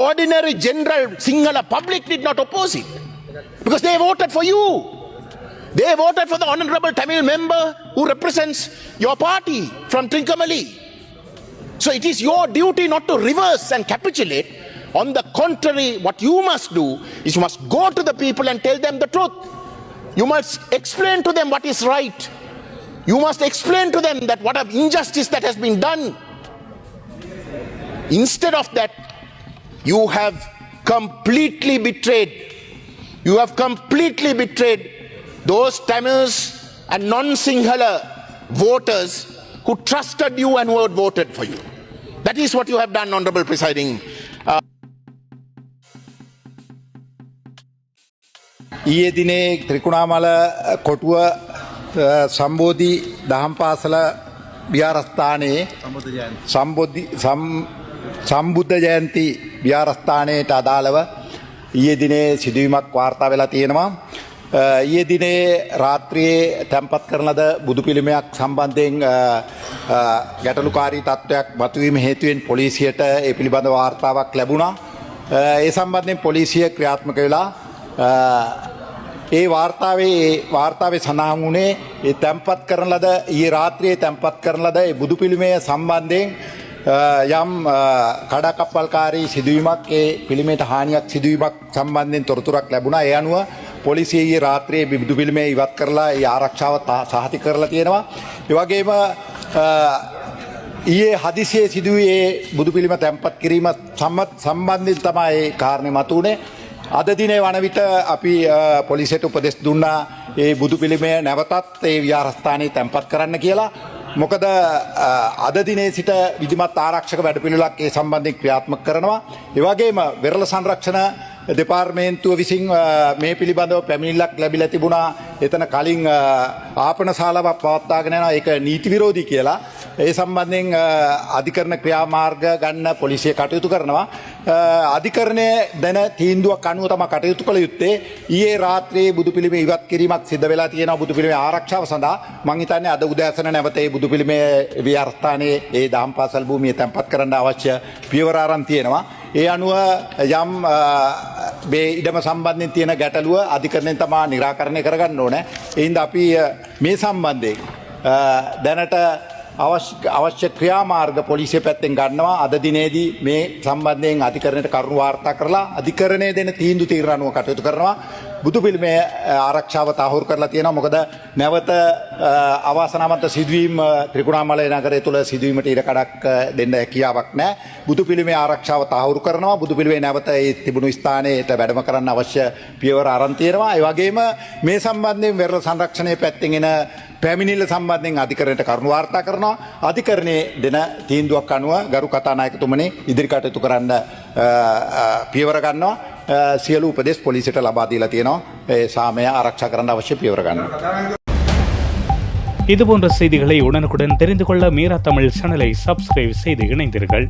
ordinary general Sinhala public did not oppose it. Because they voted for you. They voted for the honorable Tamil member who represents your party from Trincomalee. So it is your duty not to reverse and capitulate. On the contrary, what you must do is you must go to the people and tell them the truth. You must explain to them what is right. You must explain to them that what an injustice that has been done. Instead of that, you have completely betrayed. You have completely betrayed those Tamils and non-Sinhala voters who trusted you and who had voted for you. That is what you have done, Honorable Presiding. ඊයේ දිනේ ත්‍රිකුණාමල කොටුව සම්බෝධි දහම් පාසල විහාරස්ථානයේ සම්බුද්ධ ජයන්ති විහාරස්ථානයට අදාළව ඊයේ දිනේ සිදුවීමක් වාර්තා වෙලා තියෙනවා. ඊයේ දිනේ රාත්‍රියේ තැන්පත් කරන ලද බුදු පිළිමයක් සම්බන්ධයෙන් ගැටලුකාරී තත්ත්වයක් මතුවීම හේතුවෙන් පොලිසියට ඒ පිළිබඳ වාර්තාවක් ලැබුණා. ඒ සම්බන්ධයෙන් පොලිසිය ක්‍රියාත්මක වෙලා ඒ වාර්තාවේ සඳහන් වුණේ ඒ තැන්පත් කරන ලද ඊයේ රාත්‍රියේ තැන්පත් කරන ලද ඒ බුදු පිළිමය සම්බන්ධයෙන් යම් කඩාකප්පල්කාරී සිදුවීමක් ඒ පිළිමයට හානියක් සිදුවීමක් සම්බන්ධයෙන් තොරතුරක් ලැබුණා. ඒ අනුව පොලිසිය ඊයේ රාත්‍රියේ බුදු පිළිමය ඉවත් කරලා ඒ ආරක්ෂාව සහතික කරලා තියෙනවා. ඒ වගේම ඊයේ හදිසියේ සිදුවේ බුදු පිළිම තැන්පත් කිරීම සම්බන්ධයෙන් තමයි ඒ කාරණේ මතුනේ. අද දිනේ වන විට අපි පොලිසියට උපදෙස් දුන්නා ඒ බුදු පිළිමය නැවතත් ඒ විහාරස්ථානයේ තැන්පත් කරන්න කියලා. මොකද අද දිනේ සිට විධිමත් ආරක්ෂක වැඩපිළිවෙලක් ඒ සම්බන්ධයෙන් ක්‍රියාත්මක කරනවා. ඒ වගේම වෙරළ සංරක්ෂණ දෙපාර්තමේන්තුව විසින් මේ පිළිබඳව පැමිණිල්ලක් ලැබිලා තිබුණා. එතන කලින් ආපන ශාලාවක් පවත්වාගෙන යනවා. ඒක නීති විරෝධී කියලා. ඒ සම්බන්ධයෙන් අධිකරණ ක්‍රියාමාර්ග ගන්න පොලිසිය කටයුතු කරනවා. අධිකරණයේ දැන තීන්දුවක් අනුව තමයි කටයුතු කළ යුත්තේ. ඊයේ රාත්‍රියේ බුදු පිළිමය ඉවත් කිරීමක් සිදු වෙලා තියෙනවා. බුදු පිළිමේ ආරක්ෂාව සඳහා මම හිතන්නේ අද උදෑසන නැවත මේ බුදු පිළිමේ විහාරස්ථානයේ ඒ දහම් පාසල් භූමිය තැන්පත් කරන්න අවශ්‍ය පියවර ආරම්භ තියෙනවා. ඒ අනුව යම් මේ ඉඩම සම්බන්ධයෙන් තියෙන ගැටලුව අධිකරණයෙන් තමයි निराකරණය කරගන්න ඕනේ. ඒ හින්දා අපි මේ සම්බන්ධයෙන් දැනට අවශ්‍ය ක්‍රියාමාර්ග පොලිසිය පැත්තෙන් ගන්නවා. අද දිනේදී මේ සම්බන්ධයෙන් අධිකරණයට කරුණු වාර්තා කරලා අධිකරණයේ දෙන තීන්දුව තීරණ අනුව කටයුතු කරනවා. බුදු පිළිමේ ආරක්ෂාව තහවුරු කරලා තියෙනවා. මොකද නැවත අවාසනාවන්ත සිදුවීම් ත්‍රිකුණාමලය නගරය තුළ සිදුවීමට ඉඩකඩක් දෙන්න හැකියාවක් නැහැ. බුදු පිළිමේ ආරක්ෂාව තහවුරු කරනවා. බුදු පිළිමේ නැවත ඒ තිබුණු ස්ථානයට වැඩම කරන්න අවශ්‍ය පියවර අරන් තියෙනවා. ඒ වගේම මේ සම්බන්ධයෙන් වෙරළ සංරක්ෂණයේ පැත්තෙන් එන පැමිණිල්ල සම්බන්ධයෙන් අධිකරණයට කරුණු වාර්තා කරනවා. අධිකරණයේ දෙන තීන්දුවක් අනුව ගරු කතානායකතුමනි ඉදිරි කටයුතු කරන්න පියවර ගන්නවා. සියලු උපදෙස් පොලිසියට ලබා දීලා තියෙනවා. ඒ සාමය ආරක්ෂා කරන්න අවශ්‍ය පියවර ගන්නවා. இதுபோன்ற செய்திகளை உடனுக்குடன் தெரிந்து கொள்ள மீரா தமிழ் சேனலை சப்ஸ்கிரைப் செய்து இணைந்தீர்கள்.